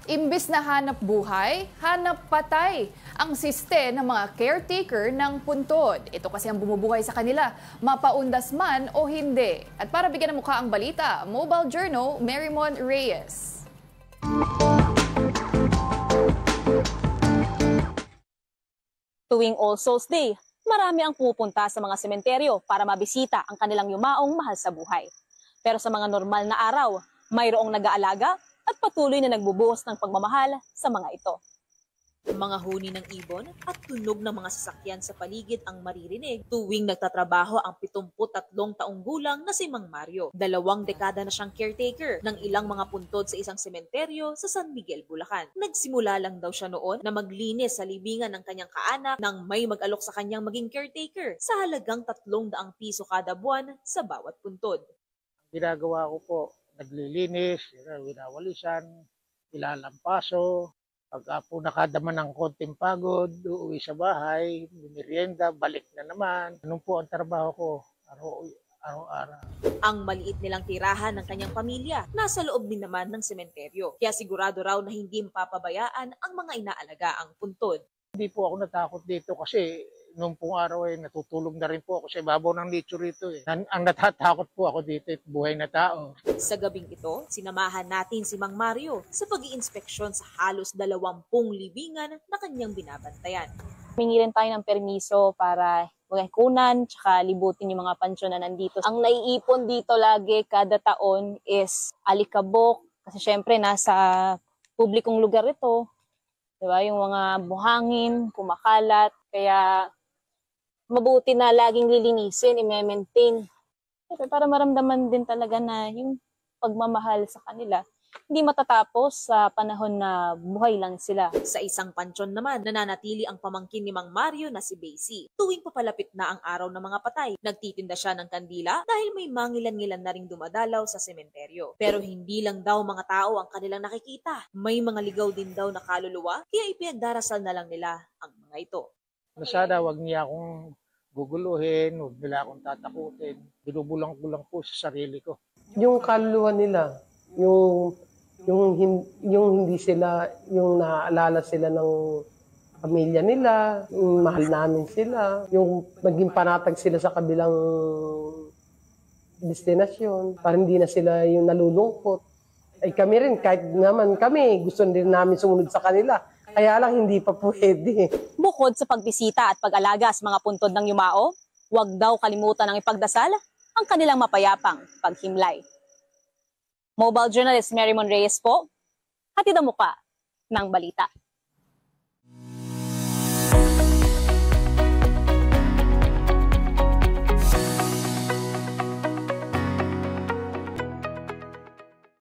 Imbis na hanap buhay, hanap patay ang siste ng mga caretaker ng puntod. Ito kasi ang bumubuhay sa kanila, mapaundas man o hindi. At para bigyan ng mukha ang balita, Mobile Journal, Marymon Reyes. Tuwing All Souls Day, marami ang pupunta sa mga sementeryo para mabisita ang kanilang yumaong mahal sa buhay. Pero sa mga normal na araw, mayroong nag-aalaga at patuloy na nagbubuhos ng pagmamahal sa mga ito. Mga huni ng ibon at tunog ng mga sasakyan sa paligid ang maririnig tuwing nagtatrabaho ang 73 taong gulang na si Mang Mario. 2 dekada na siyang caretaker ng ilang mga puntod sa isang sementeryo sa San Miguel, Bulacan. Nagsimula lang daw siya noon na maglinis sa libingan ng kanyang kaanak nang may mag-alok sa kanyang maging caretaker sa halagang 300 piso kada buwan sa bawat puntod. Ginagawa ko po, naglilinis, winawalisan, ilalampaso. Pagka po nakadama ng konting pagod, uuwi sa bahay, merienda, balik na naman. Anong po ang trabaho ko araw-araw. Ang maliit nilang tirahan ng kanyang pamilya, nasa loob din naman ng sementeryo. Kaya sigurado raw na hindi mapapabayaan ang mga inaalaga ang puntod. Hindi po ako natakot dito kasi noong pong araw ay natutulog na rin po ako sa ibabaw ng nicho rito. Ang natatakot po ako dito ay buhay na tao. Sa gabing ito, sinamahan natin si Mang Mario sa pag-iinspeksyon sa halos 20 libingan na kanyang binabantayan. Humingi rin tayo ng permiso para magkunan tsaka libutin yung mga pansyon na nandito. Ang naiipon dito lagi kada taon is alikabok kasi syempre nasa publikong lugar ito. Diba? Yung mga buhangin, kumakalat, kaya mabuti na laging lilinisin, i-maintain. Para maramdaman din talaga na yung pagmamahal sa kanila, hindi matatapos sa panahon na buhay lang sila. Sa isang pansyon naman, nananatili ang pamangkin ni Mang Mario na si Basie. Tuwing papalapit na ang araw ng mga patay, nagtitinda siya ng kandila dahil may mangilan-ngilan na ring dumadalaw sa sementeryo. Pero hindi lang daw mga tao ang kanilang nakikita. May mga ligaw din daw na kaluluwa, kaya ipinagdarasal na lang nila ang mga ito. Sana wag niya akong guguluhin, wag nila akong tatakutin. Binubulang ko lang po sa sarili ko. Yung kaluluwa nila, yung hindi sila, yung naaalala sila ng pamilya nila, yung mahal namin sila, yung maging panatag sila sa kabilang destinasyon, para hindi na sila yung nalulungkot. Ay kami rin, kahit naman kami, gusto din namin sumunod sa kanila. Kaya lang hindi pa pwede. Bukod sa pagbisita at pag-alaga sa mga puntod ng yumao, huwag daw kalimutan ang ipagdasal ang kanilang mapayapang paghimlay. Mobile journalist Marymon Reyes po, hatid ang muka ng balita.